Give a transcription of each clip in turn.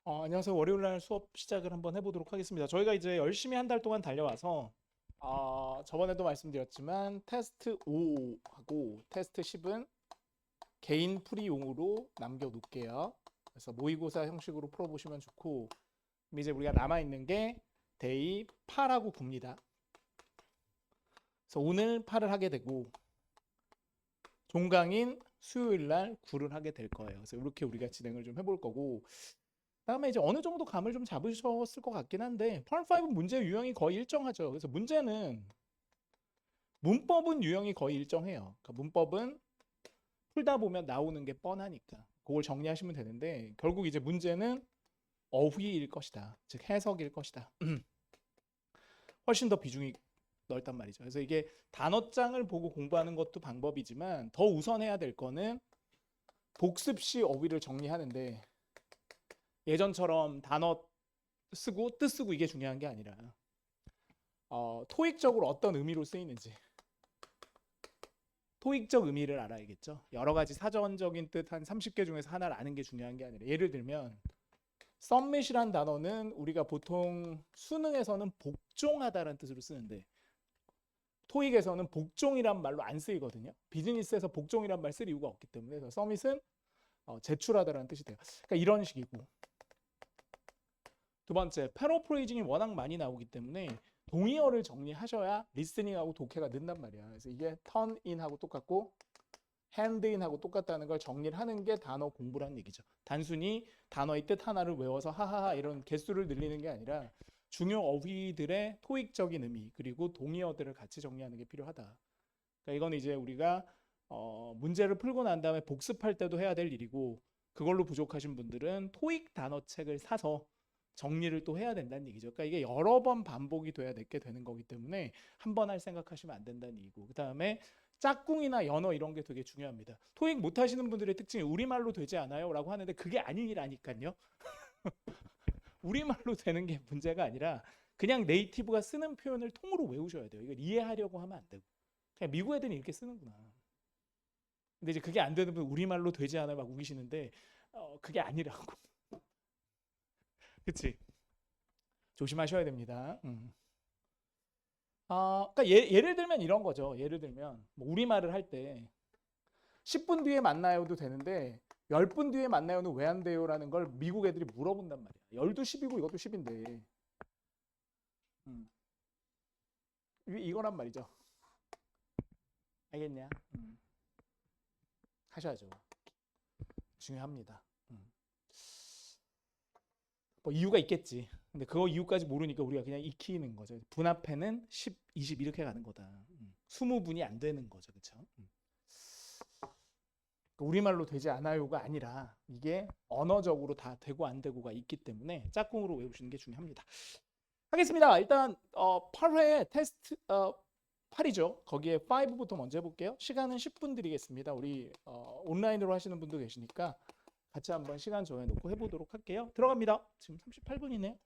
안녕하세요. 월요일 날 수업 시작을 한번 해보도록 하겠습니다. 저희가 이제 열심히 한 달 동안 달려와서 저번에도 말씀드렸지만 테스트 5하고 테스트 10은 개인 풀이용으로 남겨놓을게요. 그래서 모의고사 형식으로 풀어보시면 좋고 그럼 이제 우리가 남아있는 게 데이 8하고 9입니다. 그래서 오늘 8을 하게 되고 종강인 수요일 날 9를 하게 될 거예요. 그래서 이렇게 우리가 진행을 좀 해볼 거고 다음에 이제 어느 정도 감을 좀 잡으셨을 것 같긴 한데 펄5 문제 유형이 거의 일정하죠. 그래서 문제는 문법은 유형이 거의 일정해요. 그러니까 문법은 풀다 보면 나오는 게 뻔하니까 그걸 정리하시면 되는데 결국 이제 문제는 어휘일 것이다. 즉 해석일 것이다. 훨씬 더 비중이 넓단 말이죠. 그래서 이게 단어장을 보고 공부하는 것도 방법이지만 더 우선해야 될 거는 복습 시 어휘를 정리하는데 예전처럼 단어 쓰고 뜻 쓰고 이게 중요한 게 아니라 토익적으로 어떤 의미로 쓰이는지 토익적 의미를 알아야겠죠. 여러 가지 사전적인 뜻 한 30개 중에서 하나를 아는 게 중요한 게 아니라 예를 들면 썸밋이란 단어는 우리가 보통 수능에서는 복종하다라는 뜻으로 쓰는데 토익에서는 복종이란 말로 안 쓰이거든요. 비즈니스에서 복종이란 말 쓸 이유가 없기 때문에 그래서 서밋은 제출하다라는 뜻이 돼요. 그러니까 이런 식이고 두 번째 패러프레이징이 워낙 많이 나오기 때문에 동의어를 정리하셔야 리스닝하고 독해가 는단 말이야. 그래서 이게 턴인하고 똑같고 핸드인하고 똑같다는 걸 정리를 하는 게 단어 공부라는 얘기죠. 단순히 단어의 뜻 하나를 외워서 하하하 이런 개수를 늘리는 게 아니라 중요 어휘들의 토익적인 의미 그리고 동의어들을 같이 정리하는 게 필요하다. 그러니까 이건 이제 우리가 문제를 풀고 난 다음에 복습할 때도 해야 될 일이고 그걸로 부족하신 분들은 토익 단어책을 사서 정리를 또 해야 된다는 얘기죠. 그러니까 이게 여러 번 반복이 돼야 되게 되는 거기 때문에 한 번 할 생각하시면 안 된다는 얘기고 그 다음에 짝꿍이나 연어 이런 게 되게 중요합니다. 토익 못 하시는 분들의 특징이 우리말로 되지 않아요? 라고 하는데 그게 아니라니까요. 우리말로 되는 게 문제가 아니라 그냥 네이티브가 쓰는 표현을 통으로 외우셔야 돼요. 이걸 이해하려고 하면 안 되고 그냥 미국 애들이 이렇게 쓰는구나. 근데 이제 그게 안 되는 분 우리말로 되지 않아요? 막 우기시는데 그게 아니라고. 그치? 조심하셔야 됩니다. 그러니까 예를 들면 이런 거죠. 예를 들면 뭐 우리말을 할 때 10분 뒤에 만나요도 되는데 10분 뒤에 만나요는 왜 안 돼요라는 걸 미국 애들이 물어본단 말이야. 10도 10이고 이것도 10인데 이거란 말이죠. 알겠냐? 하셔야죠. 중요합니다. 뭐 이유가 있겠지. 근데 그거 이유까지 모르니까 우리가 그냥 익히는 거죠. 분합해는 10, 20 이렇게 가는 거다. 20분이 안 되는 거죠. 그렇죠? 우리말로 되지 않아요가 아니라 이게 언어적으로 다 되고 안 되고가 있기 때문에 짝꿍으로 외우시는 게 중요합니다. 하겠습니다. 일단 8회 테스트 8이죠. 거기에 5부터 먼저 해볼게요. 시간은 10분 드리겠습니다. 우리 온라인으로 하시는 분도 계시니까 같이 한번 시간 정해놓고 해보도록 할게요. 들어갑니다. 지금 38분이네요.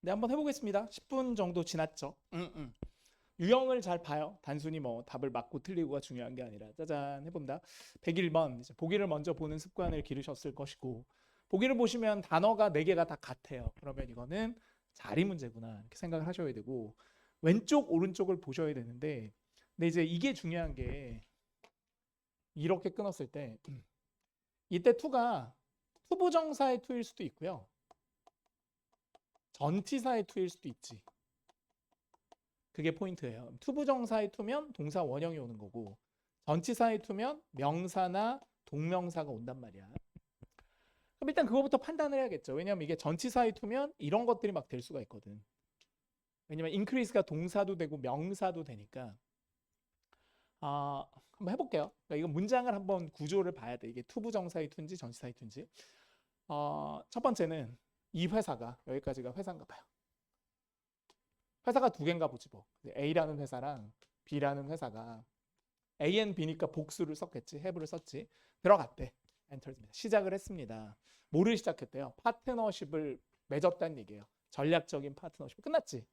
네, 한번 해보겠습니다. 10분 정도 지났죠. 유형을 잘 봐요. 단순히 뭐 답을 맞고 틀리고가 중요한 게 아니라 짜잔 해본다. 101번 이제 보기를 먼저 보는 습관을 기르셨을 것이고 보기를 보시면 단어가 4개가 다 같아요. 그러면 이거는 자리 문제구나 이렇게 생각을 하셔야 되고 왼쪽 오른쪽을 보셔야 되는데 근데 이제 이게 중요한 게 이렇게 끊었을 때 이때 투가 투부정사의 투일 수도 있고요. 전치사의 투일 수도 있지. 그게 포인트예요. 투부정사의 투면 동사 원형이 오는 거고 전치사의 투면 명사나 동명사가 온단 말이야. 그럼 일단 그거부터 판단을 해야겠죠. 왜냐하면 이게 전치사의 투면 이런 것들이 막 될 수가 있거든. 왜냐면 increase가 동사도 되고 명사도 되니까 한번 해볼게요. 그러니까 이거 문장을 한번 구조를 봐야 돼. 이게 투부정사의 투인지 전치사의 투인지. 첫 번째는 이 회사가 여기까지가 회사인가 봐요. 회사가 2개인가 보지 뭐. A라는 회사랑 B라는 회사가 A and B니까 복수를 썼겠지. have를 썼지. 들어갔대. 엔터입니다. 시작을 했습니다. 뭐를 시작했대요? 파트너십을 맺었다는 얘기예요. 전략적인 파트너십. 끝났지?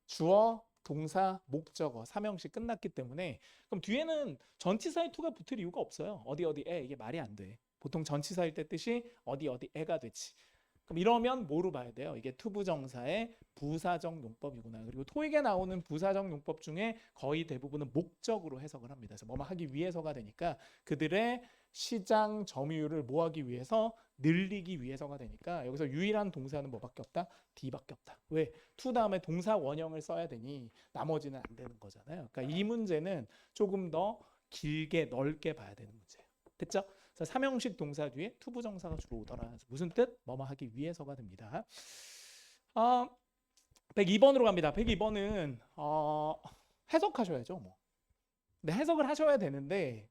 주어, 동사, 목적어, 삼형식 끝났기 때문에 그럼 뒤에는 전치사의 투가 붙을 이유가 없어요. 어디 어디에 이게 말이 안 돼. 보통 전치사일 때 뜻이 어디 어디에가 되지. 그럼 이러면 뭐로 봐야 돼요? 이게 투부정사의 부사적 용법이구나. 그리고 토익에 나오는 부사적 용법 중에 거의 대부분은 목적으로 해석을 합니다. 그래서 뭐뭐 하기 위해서가 되니까 그들의 시장 점유율을 뭐 하기 위해서 늘리기 위해서가 되니까 여기서 유일한 동사는 뭐밖에 없다? D밖에 없다. 왜? to 다음에 동사 원형을 써야 되니 나머지는 안 되는 거잖아요. 그러니까 이 문제는 조금 더 길게 넓게 봐야 되는 문제예요. 됐죠? 삼형식 동사 뒤에 투부정사가 주로 오더라. 무슨 뜻? 뭐뭐 하기 위해서가 됩니다. 102번으로 갑니다. 102번은 해석하셔야죠. 뭐. 근데 해석을 하셔야 되는데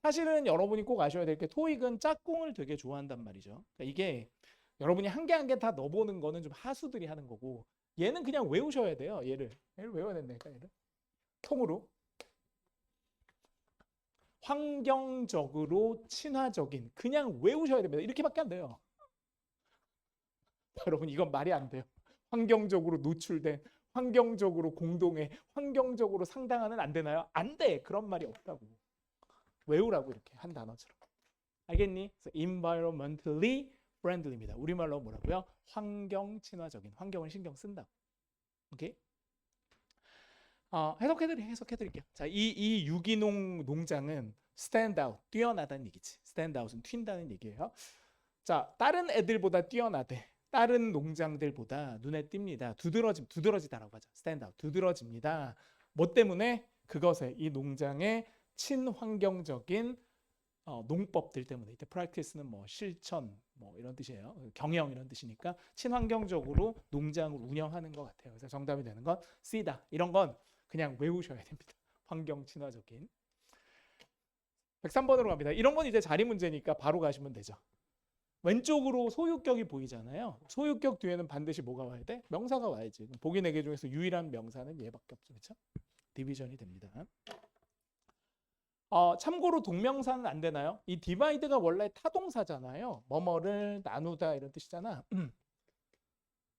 사실은 여러분이 꼭 아셔야 될 게 토익은 짝꿍을 되게 좋아한단 말이죠. 그러니까 이게 여러분이 한 개 한 개 다 넣어보는 거는 좀 하수들이 하는 거고 얘는 그냥 외우셔야 돼요. 얘를 외워야 된다니까. 얘를 통으로. 환경적으로 친화적인 그냥 외우셔야 됩니다. 이렇게밖에 안 돼요. 여러분 이건 말이 안 돼요. 환경적으로 노출된 환경적으로 공동의 환경적으로 상당하는 안 되나요? 안 돼. 그런 말이 없다고. 외우라고 이렇게 한 단어처럼. 알겠니? environmentally friendly입니다. 우리말로 뭐라고요? 환경 친화적인 환경을 신경 쓴다고. 오케이? 해석해드릴게요. 자, 이 유기농 농장은 stand out, 뛰어나다는 얘기지. stand out은 튄다는 얘기예요. 자, 다른 애들보다 뛰어나대. 다른 농장들보다 눈에 띕니다. 두드러지다라고 하죠. stand out, 두드러집니다. 뭐 때문에? 그것에 이 농장의 친환경적인 농법들 때문에 이때 practice는 뭐 실천 뭐 이런 뜻이에요. 경영 이런 뜻이니까 친환경적으로 농장을 운영하는 것 같아요. 그래서 정답이 되는 건 C다. 이런 건 그냥 외우셔야 됩니다. 환경 친화적인. 103번으로 갑니다. 이런 건 이제 자리 문제니까 바로 가시면 되죠. 왼쪽으로 소유격이 보이잖아요. 소유격 뒤에는 반드시 뭐가 와야 돼? 명사가 와야지. 보기 4개 중에서 유일한 명사는 얘밖에 없죠. 그렇죠? 디비전이 됩니다. 참고로 동명사는 안 되나요? 이 디바이드가 원래 타동사잖아요. 뭐뭐를 나누다 이런 뜻이잖아.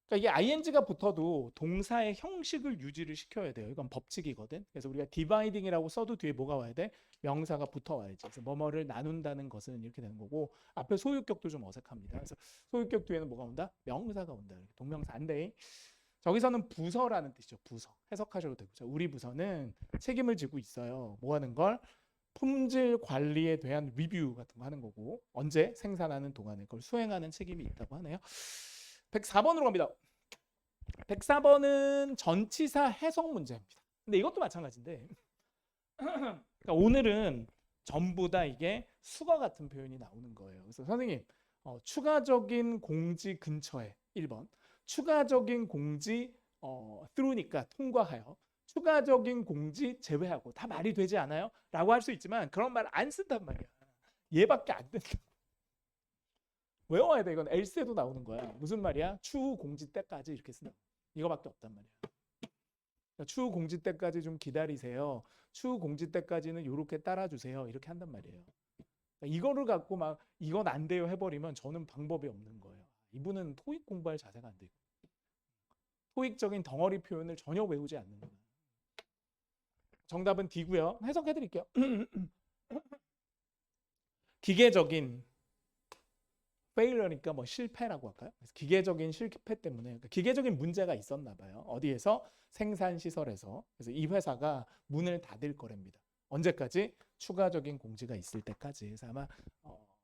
그러니까 이게 ing가 붙어도 동사의 형식을 유지를 시켜야 돼요. 이건 법칙이거든. 그래서 우리가 dividing이라고 써도 뒤에 뭐가 와야 돼? 명사가 붙어와야지. 그래서 뭐뭐를 나눈다는 것은 이렇게 되는 거고 앞에 소유격도 좀 어색합니다. 그래서 소유격 뒤에는 뭐가 온다? 명사가 온다. 동명사 안 돼. 저기서는 부서라는 뜻이죠. 부서. 해석하셔도 되고. 우리 부서는 책임을 지고 있어요. 뭐 하는 걸? 품질 관리에 대한 리뷰 같은 거 하는 거고 언제? 생산하는 동안에 그걸 수행하는 책임이 있다고 하네요. 104번으로 갑니다. 104번은 전치사 해석 문제입니다. 근데 이것도 마찬가지인데 그러니까 오늘은 전부 다 이게 수거 같은 표현이 나오는 거예요. 그래서 선생님 추가적인 공지 근처에 1번 추가적인 공지 through니까 통과하여 추가적인 공지 제외하고 다 말이 되지 않아요? 라고 할 수 있지만 그런 말 안 쓴단 말이야. 얘밖에 안 된다. 외워야 돼. 이건 else에도 나오는 거야. 무슨 말이야? 추후 공지 때까지 이렇게 쓴다. 이거밖에 없단 말이야. 그러니까 추후 공지 때까지 좀 기다리세요. 추후 공지 때까지는 이렇게 따라주세요. 이렇게 한단 말이에요. 그러니까 이거를 갖고 막 이건 안 돼요 해버리면 저는 방법이 없는 거예요. 이분은 토익 공부할 자세가 안 되고. 토익적인 덩어리 표현을 전혀 외우지 않는구나. 정답은 D고요. 해석해 드릴게요. 기계적인 failure니까 뭐 실패라고 할까요? 그래서 기계적인 실패 때문에 그러니까 기계적인 문제가 있었나 봐요. 어디에서? 생산 시설에서. 그래서 이 회사가 문을 닫을 거랍니다. 언제까지? 추가적인 공지가 있을 때까지. 그래서 아마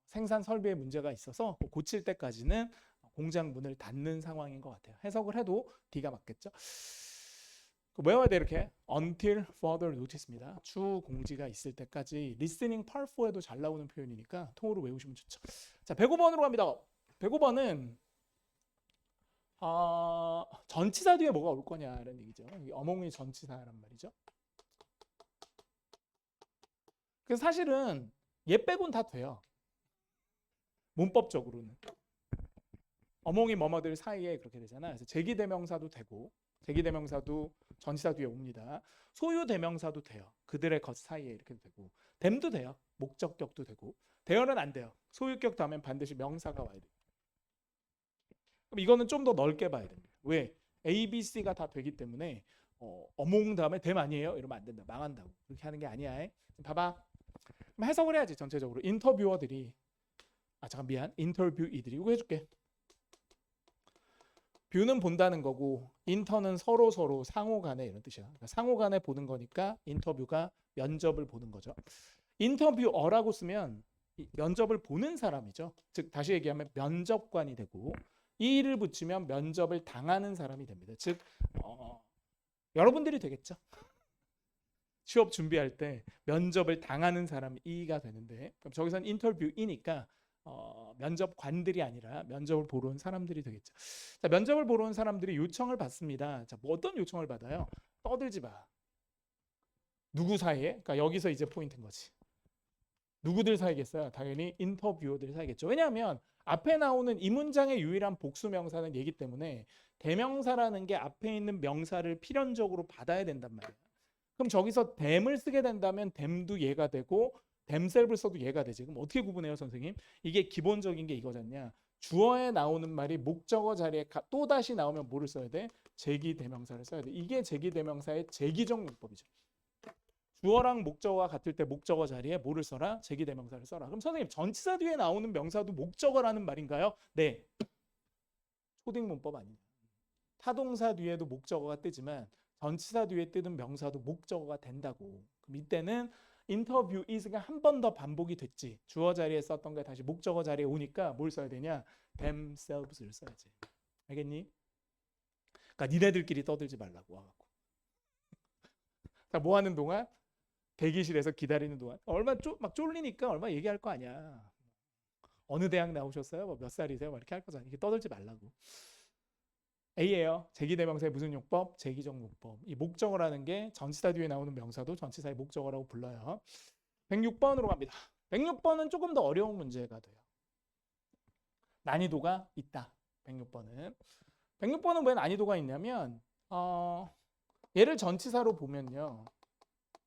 생산 설비에 문제가 있어서 고칠 때까지는 공장 문을 닫는 상황인 것 같아요. 해석을 해도 D가 맞겠죠? 외워야 돼 이렇게. until further notice입니다. 추 공지가 있을 때까지. listening part 4에도 잘 나오는 표현이니까 통으로 외우시면 좋죠. 자, 105번으로 갑니다. 105번은 전치사 뒤에 뭐가 올 거냐라는 얘기죠. 어몽이 전치사란 말이죠. 그래서 사실은 얘 빼곤 다 돼요. 문법적으로는. 어몽이 뭐뭐들 사이에 그렇게 되잖아. 그래서 제기대명사도 되고 제기대명사도 전치사 뒤에 옵니다. 소유대명사도 돼요. 그들의 것 사이에 이렇게 되고 댐도 돼요. 목적격도 되고 대열은 안 돼요. 소유격 다음엔 반드시 명사가 와야 돼요. 그럼 이거는 좀 더 넓게 봐야 됩니다. 왜? A, B, C가 다 되기 때문에 어몽 다음에 댐 아니에요? 이러면 안 된다. 망한다고. 그렇게 하는 게 아니야. 봐봐. 그럼 해석을 해야지 전체적으로. 인터뷰어들이 잠깐 미안. 인터뷰이들이 이거 해줄게. 뷰는 본다는 거고 인터는 서로 상호 간에 이런 뜻이야. 그러니까 상호 간에 보는 거니까 인터뷰가 면접을 보는 거죠. 인터뷰어라고 쓰면 면접을 보는 사람이죠. 즉 다시 얘기하면 면접관이 되고 이 일을 붙이면 면접을 당하는 사람이 됩니다. 즉 여러분들이 되겠죠. 취업 준비할 때 면접을 당하는 사람이 이가 되는데 그럼 저기선 인터뷰이니까 면접관들이 아니라 면접을 보러 온 사람들이 되겠죠. 자, 면접을 보러 온 사람들이 요청을 받습니다. 자, 뭐 어떤 요청을 받아요? 떠들지 마. 누구 사이에? 그러니까 여기서 이제 포인트인 거지. 누구들 사이겠어요? 당연히 인터뷰어들 사이겠죠. 왜냐하면 앞에 나오는 이 문장의 유일한 복수 명사는 얘기 때문에 대명사라는 게 앞에 있는 명사를 필연적으로 받아야 된단 말이야. 그럼 저기서 댐을 쓰게 된다면 댐도 얘가 되고 themselves를 써도 얘가 되지. 그럼 어떻게 구분해요, 선생님? 이게 기본적인 게 이거잖냐. 주어에 나오는 말이 목적어 자리에 또 다시 나오면 뭐를 써야 돼? 제기대명사를 써야 돼. 이게 제기대명사의 제기적 용법이죠. 주어랑 목적어가 같을 때 목적어 자리에 뭐를 써라? 제기대명사를 써라. 그럼 선생님 전치사 뒤에 나오는 명사도 목적어라는 말인가요? 네. 초딩 문법 아니냐. 타동사 뒤에도 목적어가 뜨지만 전치사 뒤에 뜨는 명사도 목적어가 된다고. 그럼 이때는 인터뷰 is가 한 번 더 반복이 됐지. 주어 자리에 썼던 게 다시 목적어 자리에 오니까 뭘 써야 되냐? themselves를 써야지. 알겠니? 그러니까 니네들끼리 떠들지 말라고 와갖고. 자, 뭐 하는 동안? 대기실에서 기다리는 동안 막 쫄리니까 얼마 얘기할 거 아니야. 어느 대학 나오셨어요? 뭐 몇 살이세요? 막 이렇게 할 거잖아. 이렇게 떠들지 말라고. A예요. 제기대명사의 무슨 용법? 제기적 용법. 이 목적어라는 게 전치사 뒤에 나오는 명사도 전치사의 목적어라고 불러요. 106번으로 갑니다. 106번은 조금 더 어려운 문제가 돼요. 난이도가 있다. 106번은. 106번은 왜 난이도가 있냐면 얘를 전치사로 보면요.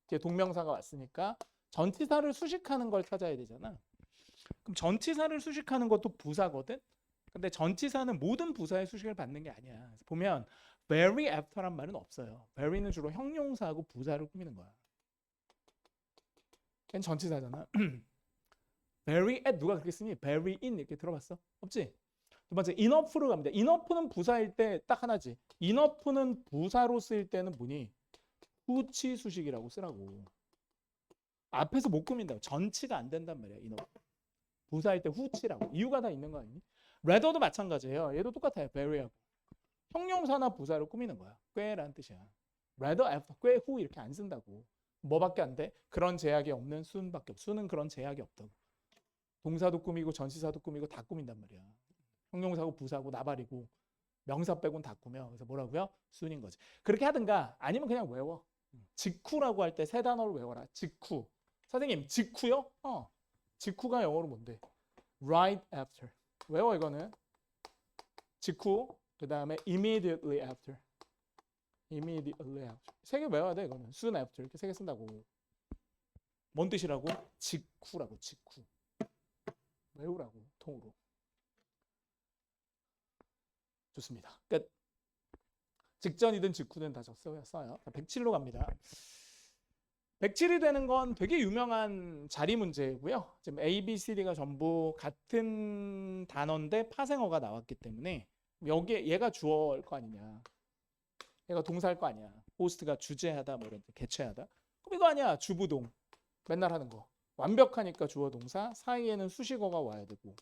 이제 동명사가 왔으니까 전치사를 수식하는 걸 찾아야 되잖아. 그럼 전치사를 수식하는 것도 부사거든. 근데 전치사는 모든 부사의 수식을 받는 게 아니야. 보면 very after란 말은 없어요. very는 주로 형용사하고 부사를 꾸미는 거야. 걔는 전치사잖아. very at 누가 그렇게 쓰니? very in 이렇게 들어봤어? 없지? 두 번째 enough로 갑니다. enough는 부사일 때 딱 하나지. enough는 부사로 쓰일 때는 뭐니? 후치 수식이라고 쓰라고. 앞에서 못 꾸민다고. 전치가 안 된단 말이야. enough. 부사일 때 후치라고. 이유가 다 있는 거 아니니? rather도 마찬가지예요. 얘도 똑같아요. very하고. 형용사나 부사로 꾸미는 거야. 꽤라는 뜻이야. rather, after, 꽤, 후 이렇게 안 쓴다고. 뭐밖에 안 돼? 그런 제약이 없는 수는밖에 없어. 수는 그런 제약이 없다고. 동사도 꾸미고 전치사도 꾸미고 다 꾸민단 말이야. 형용사고 부사고 나발이고 명사 빼곤 다 꾸며. 그래서 뭐라고요? 수인 거지. 그렇게 하든가 아니면 그냥 외워. 직후라고 할 때 세 단어를 외워라. 직후. 선생님 직후요? 직후가 영어로 뭔데? Right after. 외워 이거는. 직후. 그 다음에 immediately after. immediately after. 세 개 외워야 돼 이거는. soon after 이렇게 세 개 쓴다고. 뭔 뜻이라고? 직후라고. 직후. 외우라고. 통으로. 좋습니다. 끝. 직전이든 직후든 다 써요. 107로 갑니다. 107이 되는 건 되게 유명한 자리 문제고요. 지금 A, B, C, D가 전부 같은 단어인데 파생어가 나왔기 때문에 여기에 얘가 주어일 거 아니냐. 얘가 동사일 거 아니야. 호스트가 주재하다 뭐 이런 데 개최하다. 그럼 이거 아니야. 주부동. 맨날 하는 거. 완벽하니까 주어 동사. 사이에는 수식어가 와야 되고.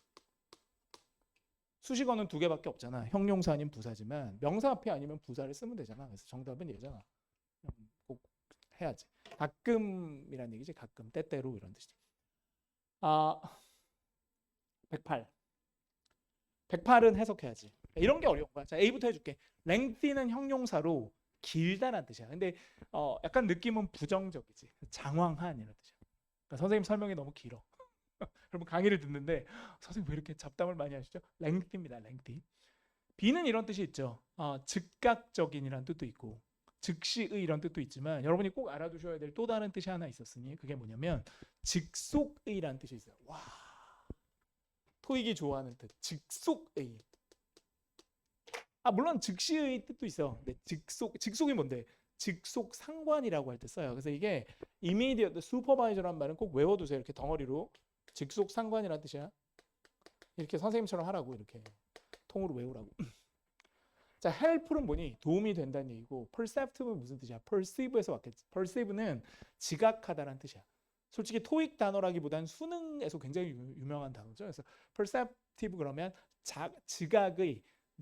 수식어는 두 개밖에 없잖아. 형용사 아닌 부사지만 명사 앞에 아니면 부사를 쓰면 되잖아. 그래서 정답은 얘잖아. 꼭 해야지. 가끔이란 얘기지. 가끔, 때때로 이런 뜻이지. 108. 108은 해석해야지. 이런 게 어려운 거야. 자, A부터 해줄게. lengthy는 형용사로 길다란 뜻이야. 근데 약간 느낌은 부정적이지. 장황한 이런 뜻이야. 그러니까 선생님 설명이 너무 길어. 여러분 강의를 듣는데 선생님 왜 이렇게 잡담을 많이 하시죠? lengthy입니다. lengthy. B는 이런 뜻이 있죠. 즉각적인이란 뜻도 있고 즉시의 이런 뜻도 있지만 여러분이 꼭 알아두셔야 될 또 다른 뜻이 하나 있었으니 그게 뭐냐면 직속의란 뜻이 있어요. 와, 토익이 좋아하는 뜻. 직속의. 물론 즉시의 뜻도 있어. 근데 직속이 뭔데? 직속 상관이라고 할 때 써요. 그래서 이게 immediate supervisor란 말은 꼭 외워두세요. 이렇게 덩어리로. 직속 상관이라는 뜻이야. 이렇게 선생님처럼 하라고 이렇게 통으로 외우라고. 자, help는 뭐니? 도움이 된다는 얘기고 perceptive는 무슨 뜻이야? perceive에서 왔겠지. perceive는 지각하다라는 뜻이야. 솔직히 토익 단어라기보단 수능에서 굉장히 유명한 단어죠. 그래서 perceptive 그러면 지각의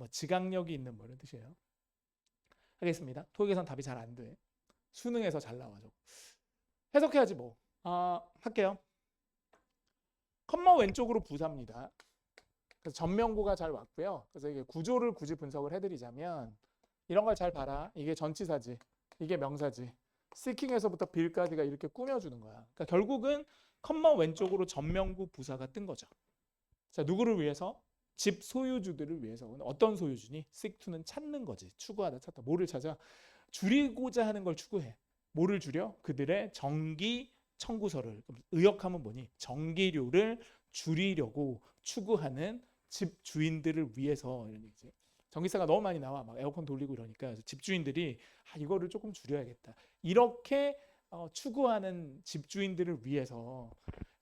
지각력이 있는 뭐 이런 뜻이에요. 하겠습니다. 토익에선 답이 잘 안 돼. 수능에서 잘 나와줘. 해석해야지 뭐. 할게요. 컴마 왼쪽으로 부사입니다. 그래서 전명구가 잘 왔고요. 그래서 이게 구조를 굳이 분석을 해드리자면 이런 걸 잘 봐라. 이게 전치사지. 이게 명사지. seeking에서부터 bill까지가 이렇게 꾸며주는 거야. 그러니까 결국은 컴마 왼쪽으로 전명구 부사가 뜬 거죠. 자, 누구를 위해서? 집 소유주들을 위해서. 어떤 소유주니? seek to는 찾는 거지. 추구하다, 찾다. 뭐를 찾아? 줄이고자 하는 걸 추구해. 뭐를 줄여? 그들의 정기 청구서를. 의역하면 뭐니? 정기료를 줄이려고 추구하는 집 주인들을 위해서 이런 얘기지. 전기세가 너무 많이 나와. 막 에어컨 돌리고 이러니까 집주인들이 이거를 조금 줄여야겠다. 이렇게 추구하는 집주인들을 위해서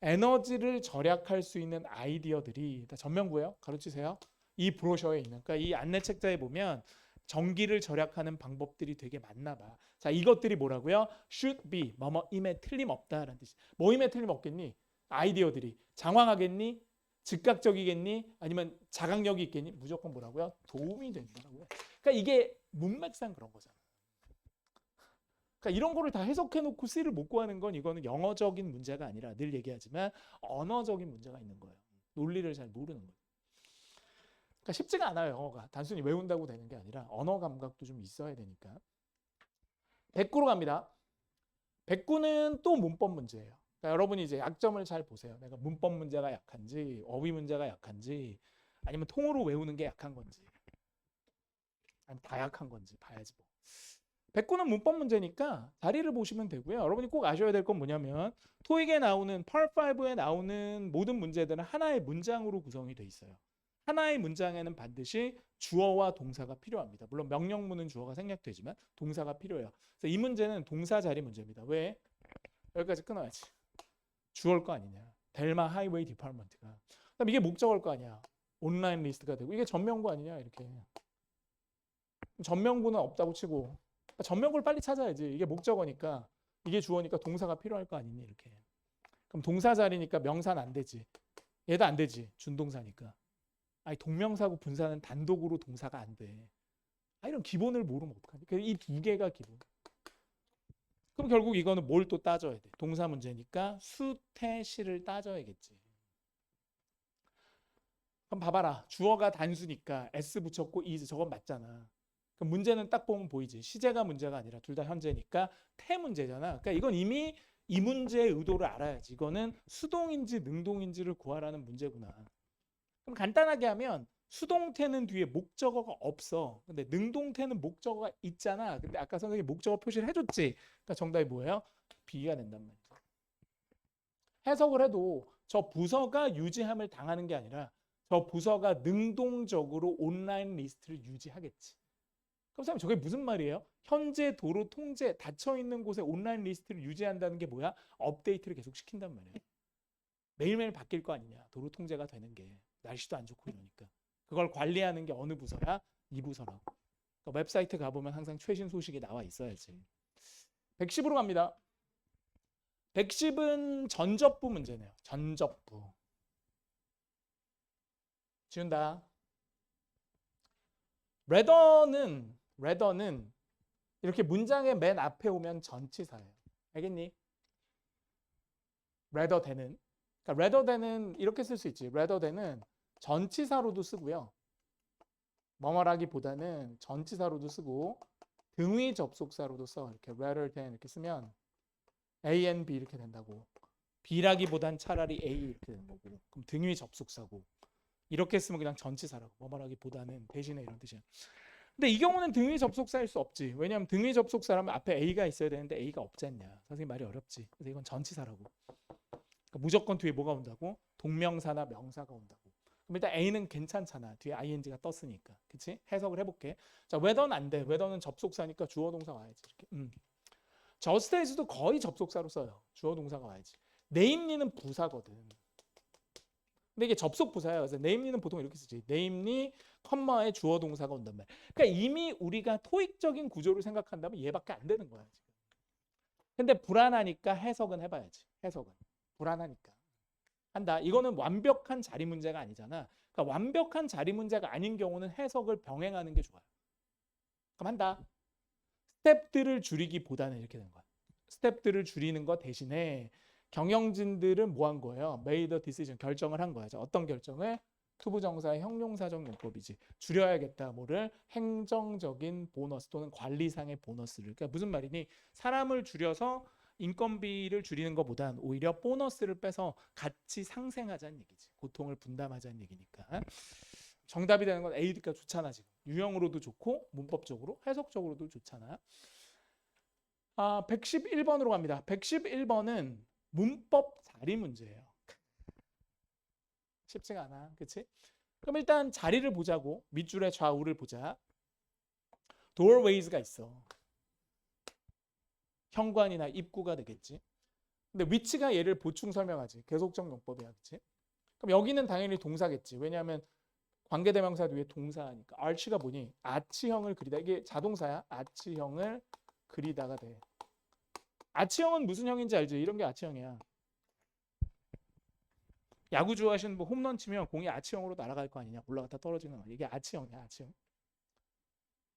에너지를 절약할 수 있는 아이디어들이 다 전명구예요. 가르치세요. 이 브로셔에 있는. 그러니까 이 안내 책자에 보면 전기를 절약하는 방법들이 되게 많나 봐. 자, 이것들이 뭐라고요? should be, 뭐뭐임에 틀림없다라는 뜻이. 뭐임에 틀림없겠니? 아이디어들이. 장황하겠니? 즉각적이겠니? 아니면 자각력이 있겠니? 무조건 뭐라고요? 도움이 된다고요. 그러니까 이게 문맥상 그런 거잖아. 그러니까 이런 거를 다 해석해놓고 C를 못 구하는 건 이거는 영어적인 문제가 아니라 늘 얘기하지만 언어적인 문제가 있는 거예요. 논리를 잘 모르는 거예요. 그러니까 쉽지가 않아요. 영어가. 단순히 외운다고 되는 게 아니라 언어 감각도 좀 있어야 되니까. 109로 갑니다. 109는 또 문법 문제예요. 그러니까 여러분이 이제 약점을 잘 보세요. 내가 문법 문제가 약한지 어휘 문제가 약한지 아니면 통으로 외우는 게 약한 건지 아니면 다 약한 건지 봐야지 뭐. 109는 문법 문제니까 자리를 보시면 되고요. 여러분이 꼭 아셔야 될 건 뭐냐면 토익에 나오는 Part5에 나오는 모든 문제들은 하나의 문장으로 구성이 돼 있어요. 하나의 문장에는 반드시 주어와 동사가 필요합니다. 물론 명령문은 주어가 생략되지만 동사가 필요해요. 그래서 이 문제는 동사 자리 문제입니다. 왜? 여기까지 끊어야지. 주어일 거 아니냐. 델마 하이웨이 디파트먼트가. 그다음 이게 목적어일 거 아니야. 온라인 리스트가 되고 이게 전명구 아니냐 이렇게. 전명구는 없다고 치고 전명구를 빨리 찾아야지. 이게 목적어니까 이게 주어니까 동사가 필요할 거 아니니 이렇게. 그럼 동사 자리니까 명사는 안 되지. 얘도 안 되지. 준동사니까. 아니 동명사고 분사는 단독으로 동사가 안 돼. 이런 기본을 모르면 어떡하니? 이 두 개가 기본. 그럼 결국 이거는 뭘 또 따져야 돼? 동사 문제니까 수태시를 따져야겠지. 그럼 봐봐라. 주어가 단수니까 s 붙였고 is 저건 맞잖아. 그럼 문제는 딱 보면 보이지. 시제가 문제가 아니라 둘 다 현재니까 태 문제잖아. 그러니까 이건 이미 이 문제의 의도를 알아야지. 이거는 수동인지 능동인지를 구하라는 문제구나. 그럼 간단하게 하면 수동태는 뒤에 목적어가 없어. 근데 능동태는 목적어가 있잖아. 근데 아까 선생님이 목적어 표시를 해줬지. 그러니까 정답이 뭐예요? B가 된단 말이야. 해석을 해도 저 부서가 유지함을 당하는 게 아니라 저 부서가 능동적으로 온라인 리스트를 유지하겠지. 그럼 선생님 저게 무슨 말이에요? 현재 도로 통제 닫혀 있는 곳에 온라인 리스트를 유지한다는 게 뭐야? 업데이트를 계속 시킨단 말이에요. 매일매일 바뀔 거 아니냐. 도로 통제가 되는 게 날씨도 안 좋고 이러니까. 그걸 관리하는 게 어느 부서야? 이 부서라고. 그러니까 웹사이트 가보면 항상 최신 소식이 나와 있어야지. 110으로 갑니다. 110은 전접부 문제네요. 전접부. 지운다. rather는 이렇게 문장의 맨 앞에 오면 전치사예요. 알겠니? rather than은. 그러니까 rather than은 이렇게 쓸 수 있지. rather than은 전치사로도 쓰고요. 뭐뭐라기보다는 전치사로도 쓰고 등위 접속사로도 써. 이렇게 rather than 이렇게 쓰면 A and B 이렇게 된다고. B라기보단 차라리 A 이렇게 되는 거고. 그럼 등위 접속사고. 이렇게 쓰면 그냥 전치사라고. 뭐뭐라기보다는 대신에 이런 뜻이야. 근데 이 경우는 등위 접속사일 수 없지. 왜냐하면 등위 접속사라면 앞에 A가 있어야 되는데 A가 없지 않냐. 선생님 말이 어렵지. 그래서 이건 전치사라고. 그러니까 무조건 뒤에 뭐가 온다고? 동명사나 명사가 온다고. 그럼 일단 A는 괜찮잖아. 뒤에 ing가 떴으니까. 그치? 해석을 해볼게. 자, whether는 안 돼. whether는 접속사니까 주어 동사 와야지. 이렇게. just as도 거의 접속사로 써요. 주어 동사가 와야지. namely는 부사거든. 근데 이게 접속 부사예요. 그래서 namely는 보통 이렇게 쓰지. namely, 컴마에 주어 동사가 온단 말이야. 그러니까 이미 우리가 토익적인 구조를 생각한다면 얘밖에 안 되는 거야. 지금. 근데 불안하니까 해석은 해봐야지. 해석은. 불안하니까. 한다. 이거는 완벽한 자리 문제가 아니잖아. 그러니까 완벽한 자리 문제가 아닌 경우는 해석을 병행하는 게 좋아요. 그럼 한다. 스텝들을 줄이기보다는 이렇게 된 거야. 스텝들을 줄이는 것 대신에 경영진들은 뭐 한 거예요? made a decision, 결정을 한 거야. 어떤 결정을? 투부정사의 형용사적 용법이지. 줄여야겠다. 뭐를? 행정적인 보너스 또는 관리상의 보너스를. 그러니까 무슨 말이니? 사람을 줄여서 인건비를 줄이는 것보단 오히려 보너스를 빼서 같이 상생하자는 얘기지. 고통을 분담하자는 얘기니까. 정답이 되는 건 A가 좋잖아 지금. 유형으로도 좋고 문법적으로 해석적으로도 좋잖아. 111번으로 갑니다. 111번은 문법 자리 문제예요. 쉽지가 않아. 그치? 그럼 일단 자리를 보자고. 밑줄의 좌우를 보자. doorways가 있어. 현관이나 입구가 되겠지. 근데 위치가 얘를 보충 설명하지. 계속적 용법이야. 그치? 그럼 여기는 당연히 동사겠지. 왜냐하면 관계대명사 뒤에 동사니까. arch가 뭐니? 아치형을 그리다. 이게 자동사야. 아치형을 그리다가 돼. 아치형은 무슨 형인지 알지? 이런 게 아치형이야. 야구 좋아하시는 분 홈런 치면 공이 아치형으로 날아갈 거 아니냐. 올라갔다 떨어지는 거. 이게 아치형이야. 아치형.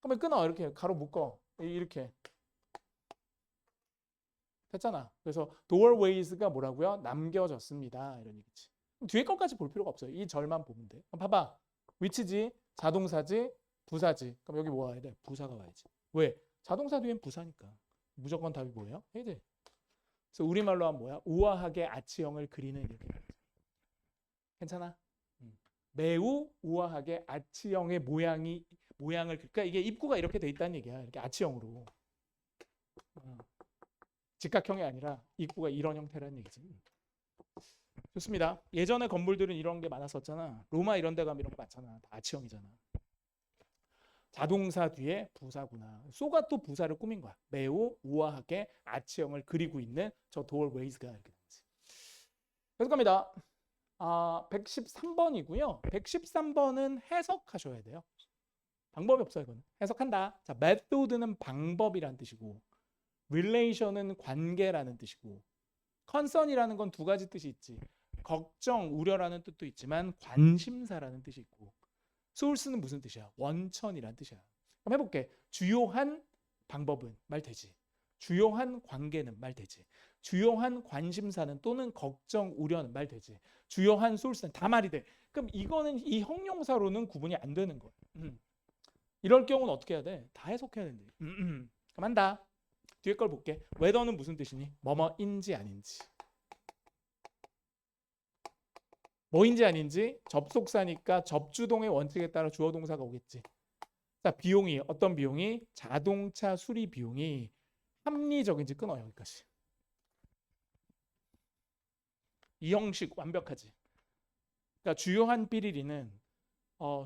그러면 끊어. 이렇게 가로 묶어. 이렇게. 됐잖아. 그래서 doorways가 뭐라고요? 남겨졌습니다. 이런 얘기지. 뒤에 것까지 볼 필요가 없어요. 이 절만 보면 돼. 그럼 봐봐. 위치지, 자동사지, 부사지. 그럼 여기 뭐 와야 돼? 부사가 와야지. 왜? 자동사 뒤엔 부사니까. 무조건 답이 뭐예요? 해야지. 그래서 우리말로 하면 뭐야? 우아하게 아치형을 그리는 이렇게. 괜찮아? 매우 우아하게 아치형의 모양을 그러니까 이게 입구가 이렇게 돼 있다는 얘기야. 이렇게 아치형으로. 직각형이 아니라 입구가 이런 형태라는 얘기지. 좋습니다. 예전에 건물들은 이런 게 많았었잖아. 로마 이런 데 가면 이런 거 많잖아. 다 아치형이잖아. 자동사 뒤에 부사구나. 쏘가 또 부사를 꾸민 거야. 매우 우아하게 아치형을 그리고 있는 저 doorways가 이렇게 되지. 계속 갑니다. 113번이고요. 113번은 해석하셔야 돼요. 방법이 없어요. 이건 해석한다. 자, method는 방법이란 뜻이고 relation은 관계라는 뜻이고 concern이라는 건 두 가지 뜻이 있지. 걱정, 우려라는 뜻도 있지만 관심사라는 뜻이 있고 source는 무슨 뜻이야? 원천이라는 뜻이야. 그럼 해볼게. 주요한 방법은 말 되지. 주요한 관계는 말 되지. 주요한 관심사는 또는 걱정, 우려는 말 되지. 주요한 source는 다 말이 돼. 그럼 이거는 이 형용사로는 구분이 안 되는 거야. 이럴 경우는 어떻게 해야 돼? 다 해석해야 된대. 그럼 한다. 뒤에 걸 볼게. whether는 무슨 뜻이니? 뭐뭐인지 아닌지. 뭐인지 아닌지 접속사니까 접주동의 원칙에 따라 주어 동사가 오겠지. 자, 비용이 어떤 비용이? 자동차 수리 비용이 합리적인지 끊어 여기까지. 이 형식 완벽하지. 그러니까 주요한 삐리리는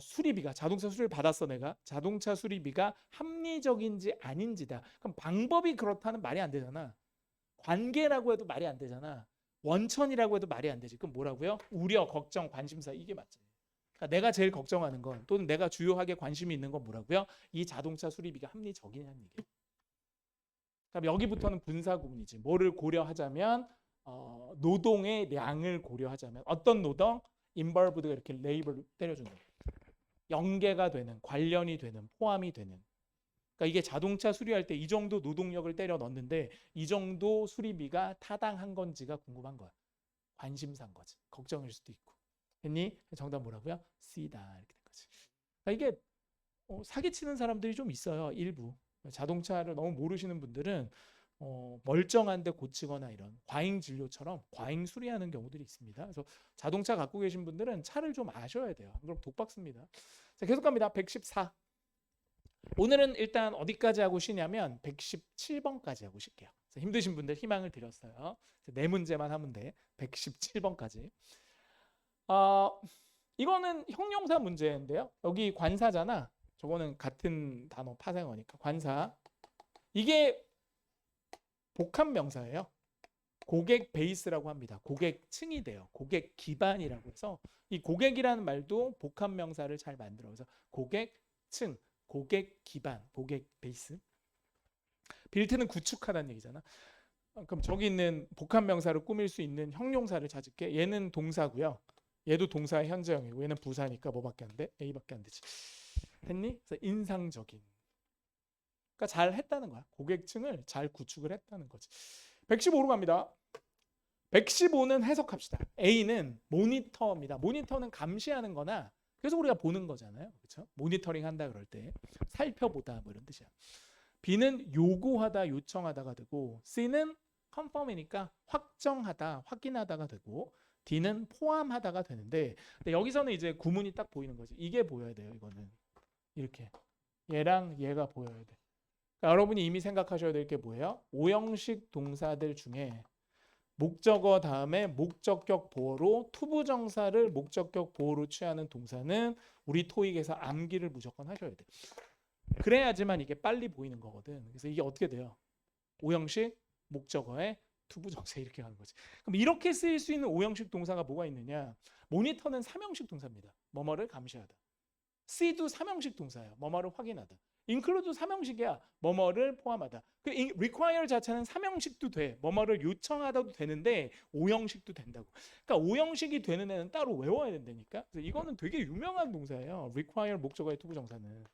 수리비가 자동차 수리를 받았어 내가 자동차 수리비가 합리적인지 아닌지다. 그럼 방법이 그렇다는 말이 안 되잖아. 관계라고 해도 말이 안 되잖아. 원천이라고 해도 말이 안 되지. 그럼 뭐라고요? 우려, 걱정, 관심사 이게 맞지. 그러니까 내가 제일 걱정하는 건 또는 내가 주요하게 관심이 있는 건 뭐라고요? 이 자동차 수리비가 합리적이냐는 얘기예요. 그럼 여기부터는 분사구문이지. 뭐를 고려하자면 노동의 량을 고려하자면 어떤 노동? involved가 이렇게 레이블 때려주는 거예요. 연계가 되는, 관련이 되는, 포함이 되는. 그러니까 이게 자동차 수리할 때 이 정도 노동력을 때려 넣는데 이 정도 수리비가 타당한 건지가 궁금한 거야. 관심사인 거지. 걱정일 수도 있고. 됐니? 정답 뭐라고요? C다. 이렇게 된 거지. 그러니까 이게 사기치는 사람들이 좀 있어요. 일부. 자동차를 너무 모르시는 분들은 멀쩡한데 고치거나 이런 과잉 진료처럼 과잉 수리하는 경우들이 있습니다. 그래서 자동차 갖고 계신 분들은 차를 좀 아셔야 돼요. 그럼 독박습니다. 자, 계속 갑니다. 114. 오늘은 일단 어디까지 하고 쉬냐면 117번까지 하고 쉴게요. 힘드신 분들 희망을 드렸어요. 네 문제만 하면 돼. 117번까지. 이거는 형용사 문제인데요. 여기 관사잖아. 저거는 같은 단어 파생어니까 관사. 이게 복합명사예요. 고객 베이스라고 합니다. 고객층이 돼요. 고객 기반이라고 해서 이 고객이라는 말도 복합명사를 잘 만들어. 그래서 고객층, 고객 기반, 고객 베이스. 빌트는 구축하다는 얘기잖아. 그럼 저기 있는 복합명사를 꾸밀 수 있는 형용사를 찾을게. 얘는 동사고요. 얘도 동사의 현재형이고 얘는 부사니까 뭐밖에 안 돼? A밖에 안 되지. 됐니? 그래서 인상적인. 그러니까 잘 했다는 거야. 고객층을 잘 구축을 했다는 거지. 115로 갑니다. 115는 해석합시다. A는 모니터입니다. 모니터는 감시하는 거나 그래서 우리가 보는 거잖아요. 그렇죠? 모니터링 한다 그럴 때 살펴보다 뭐 이런 뜻이야. B는 요구하다, 요청하다가 되고 C는 confirm이니까 확정하다, 확인하다가 되고 D는 포함하다가 되는데 근데 여기서는 이제 구문이 딱 보이는 거지. 이게 보여야 돼요. 이거는 이렇게 얘랑 얘가 보여야 돼. 그러니까 여러분이 이미 생각하셔야 될 게 뭐예요? 오형식 동사들 중에 목적어 다음에 목적격 보어로 투부정사를 목적격 보어로 취하는 동사는 우리 토익에서 암기를 무조건 하셔야 돼. 그래야지만 이게 빨리 보이는 거거든. 그래서 이게 어떻게 돼요? 오형식 목적어에 투부정사 이렇게 가는 거지. 그럼 이렇게 쓰일 수 있는 오형식 동사가 뭐가 있느냐? 모니터는 삼형식 동사입니다. 뭐뭐를 감시하다. C도 삼형식 동사예요. 뭐뭐를 확인하다. include 삼형식이야. 뭐뭐를 포함하다. 그 require 자체는 삼형식도 돼. 뭐뭐를 요청하다도 되는데 오형식도 된다고. 그러니까 오형식이 되는 애는 따로 외워야 된다니까. 그래서 이거는 되게 유명한 동사예요. require 목적어의 투부정사는.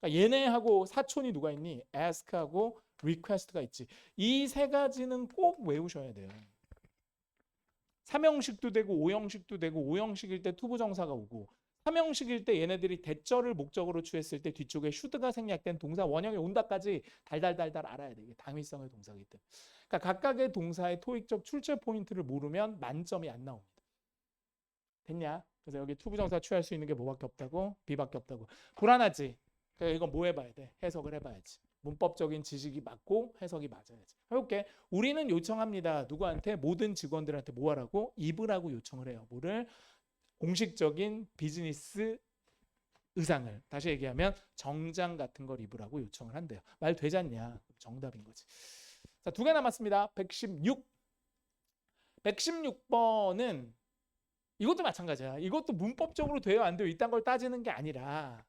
그러니까 얘네하고 사촌이 누가 있니? ask하고 request가 있지. 이 세 가지는 꼭 외우셔야 돼요. 삼형식도 되고 오형식도 되고 오형식일 때 투부정사가 오고 삼형식일 때 얘네들이 대절을 목적으로 취했을 때 뒤쪽에 should가 생략된 동사 원형이 온다까지 달달달달 알아야 돼. 이게 당위성의 동사이기 때문에. 그러니까 각각의 동사의 토익적 출제 포인트를 모르면 만점이 안 나옵니다. 됐냐? 그래서 여기 투부정사 취할 수 있는 게 뭐밖에 없다고? B밖에 없다고. 불안하지? 그러니까 이건 뭐 해봐야 돼? 해석을 해봐야지. 문법적인 지식이 맞고 해석이 맞아야지. 해볼게. 우리는 요청합니다. 누구한테? 모든 직원들한테 뭐 하라고? 입으라고 요청을 해요. 뭐를? 공식적인 비즈니스 의상을. 다시 얘기하면 정장 같은 걸 입으라고 요청을 한대요. 말 되지 않냐? 정답인 거지. 자, 두 개 남았습니다. 116. 116번은 이것도 마찬가지야. 이것도 문법적으로 돼요, 안 돼요? 이딴 걸 따지는 게 아니라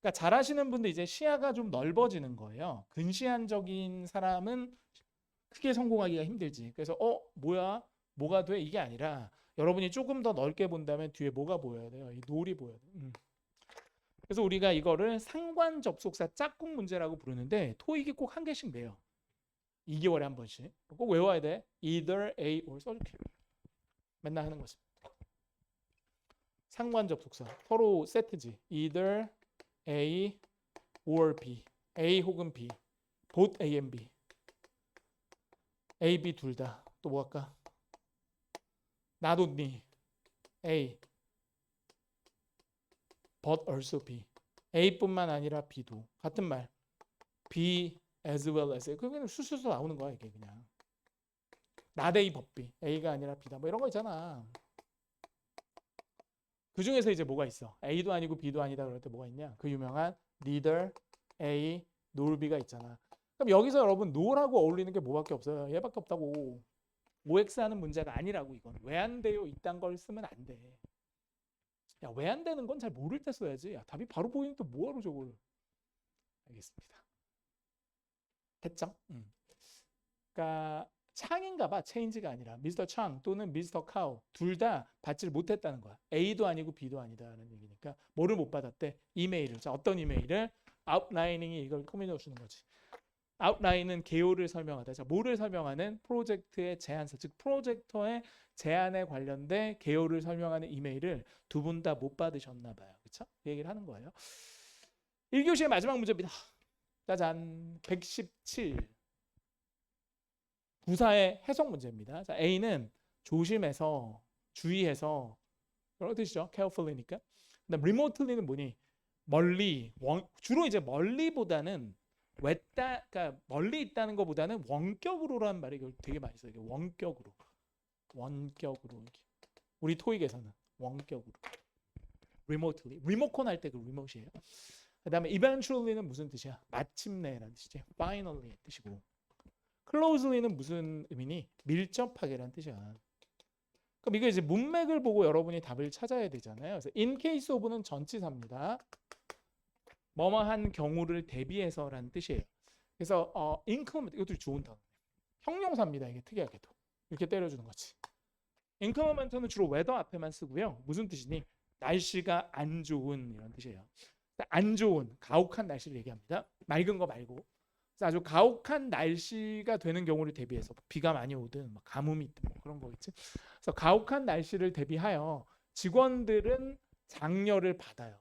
그러니까 잘하시는 분들 이제 시야가 좀 넓어지는 거예요. 근시안적인 사람은 크게 성공하기가 힘들지. 그래서 뭐야? 뭐가 돼? 이게 아니라 여러분이 조금 더 넓게 본다면 뒤에 뭐가 보여야 돼요? 이 노을이 보여야 돼요. 그래서 우리가 이거를 상관 접속사 짝꿍 문제라고 부르는데 토익이 꼭 한 개씩 내요. 2개월에 한 번씩. 꼭 외워야 돼. either A or 써줄게. 맨날 하는 거지. 상관 접속사. 서로 세트지. either A or B. A 혹은 B. both A and B. A, B 둘 다. 또 뭐 할까? not only A but also B. A뿐만 아니라 B도. 같은 말. B as well as A. 그게 수수수 나오는 거야 이게 그냥. not A but B. A가 아니라 B다. 뭐 이런 거 있잖아. 그 중에서 이제 뭐가 있어? A도 아니고 B도 아니다 그럴 때 뭐가 있냐? 그 유명한 neither A nor B가 있잖아. 그럼 여기서 여러분 nor하고 어울리는 게 뭐밖에 없어요? 얘밖에 없다고. OX 하는 문제가 아니라고 이건. 왜 안 돼요? 이딴 걸 쓰면 안 돼. 야, 왜 안 되는 건 잘 모를 때 써야지. 야, 답이 바로 보이는데 뭐하러 저걸. 알겠습니다. 했죠? 그러니까 창인가 봐. 체인지가 아니라 미스터 창 또는 미스터 카우 둘 다 받지를 못했다는 거야. A도 아니고 B도 아니다라는 얘기니까 뭐를 못 받았대? 이메일을. 자, 어떤 이메일을? 아웃라이닝이 이걸 꾸며줘 주는 거지. 아웃라인은 개요를 설명하다. 자, 뭐를 설명하는? 프로젝트의 제안서, 즉 프로젝터의 제안에 관련된 개요를 설명하는 이메일을 두 분 다 못 받으셨나 봐요. 그렇죠? 그 얘기를 하는 거예요. 1교시의 마지막 문제입니다. 짜잔. 117. 부사의 해석 문제입니다. 자, A는 조심해서, 주의해서, 그런 뜻이죠. carefully니까. 그다음 remotely는 뭐니? 멀리, 주로 이제 멀리보다는 외다, 그러니까 멀리 있다는 것보다는 원격으로라는 말이 되게 많이 써요. 원격으로, 원격으로. 우리 토익에서는 원격으로. remotely, 리모컨 할 때 그 remote이에요. 그다음에 eventually는 무슨 뜻이야? 마침내라는 뜻이지. finally 뜻이고. closely는 무슨 의미니? 밀접하게라는 뜻이야. 그럼 이거 이제 문맥을 보고 여러분이 답을 찾아야 되잖아요. 그래서 in case of는 전치사입니다. 뭐뭐한 경우를 대비해서라는 뜻이에요. 그래서 inclement 이것도 좋은 단어. 형용사입니다. 이게 특이하게도 이렇게 때려주는 거지. inclement는 주로 weather 앞에만 쓰고요. 무슨 뜻이니? 날씨가 안 좋은 이런 뜻이에요. 안 좋은 가혹한 날씨를 얘기합니다. 맑은 거 말고. 아주 가혹한 날씨가 되는 경우를 대비해서 비가 많이 오든 가뭄이 있든 뭐 그런 거겠지. 그래서 가혹한 날씨를 대비하여 직원들은 장려를 받아요.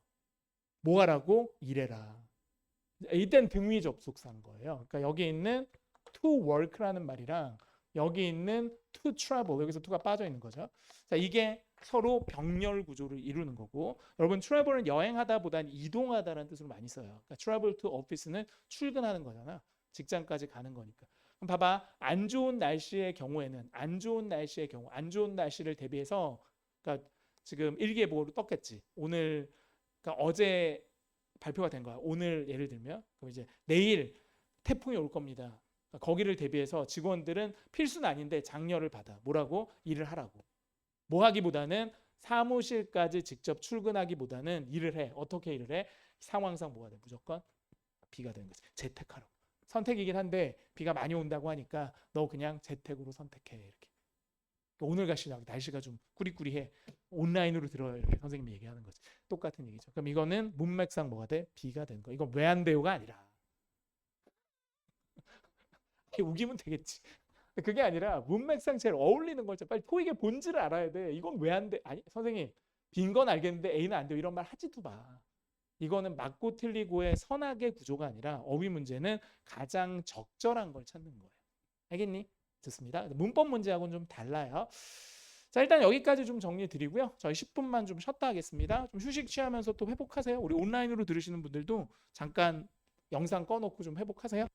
뭐 하라고? 일해라. 이땐 등위 접속사인 거예요. 그러니까 여기 있는 to work라는 말이랑 여기 있는 to travel 여기서 to가 빠져 있는 거죠. 자, 이게 서로 병렬 구조를 이루는 거고 여러분 travel은 여행하다보다는 이동하다라는 뜻으로 많이 써요. 그러니까 travel to office는 출근하는 거잖아. 직장까지 가는 거니까. 그럼 봐봐. 안 좋은 날씨의 경우에는 안 좋은 날씨의 경우 안 좋은 날씨를 대비해서 그러니까 지금 일기예보로 떴겠지. 오늘 그러니까 어제 발표가 된 거야. 오늘 예를 들면 그럼 이제 내일 태풍이 올 겁니다. 그러니까 거기를 대비해서 직원들은 필수는 아닌데 장려를 받아. 뭐라고? 일을 하라고. 뭐 하기보다는 사무실까지 직접 출근하기보다는 일을 해. 어떻게 일을 해? 상황상 뭐가 돼? 무조건 B가 되는 거지. 재택하라고. 선택이긴 한데 비가 많이 온다고 하니까 너 그냥 재택으로 선택해. 이렇게. 오늘 가시라고 날씨가 좀 꾸리꾸리해. 온라인으로 들어요. 이렇게 선생님이 얘기하는 거지. 똑같은 얘기죠. 그럼 이거는 문맥상 뭐가 돼? B가 되는 거. 이건 왜 안 돼요가 아니라. 우기면 되겠지. 그게 아니라 문맥상 제일 어울리는 걸 빨리 토익의 본질을 알아야 돼. 이건 왜 안 돼? 아니 선생님 빈 건 알겠는데 A는 안 돼요. 이런 말 하지도 마. 이거는 맞고 틀리고의 선악의 구조가 아니라 어휘 문제는 가장 적절한 걸 찾는 거예요. 알겠니? 좋습니다. 문법 문제하고는 좀 달라요. 자, 일단 여기까지 좀 정리 드리고요. 저희 10분만 좀 쉬었다 하겠습니다. 좀 휴식 취하면서 또 회복하세요. 우리 온라인으로 들으시는 분들도 잠깐 영상 꺼놓고 좀 회복하세요.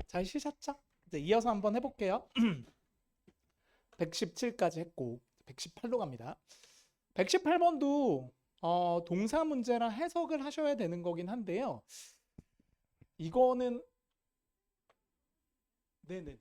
잘 쉬셨죠? 이제 이어서 한번 해볼게요. 117까지 했고 118로 갑니다. 118번도 동사 문제랑 해석을 하셔야 되는 거긴 한데요. 이거는 네네네.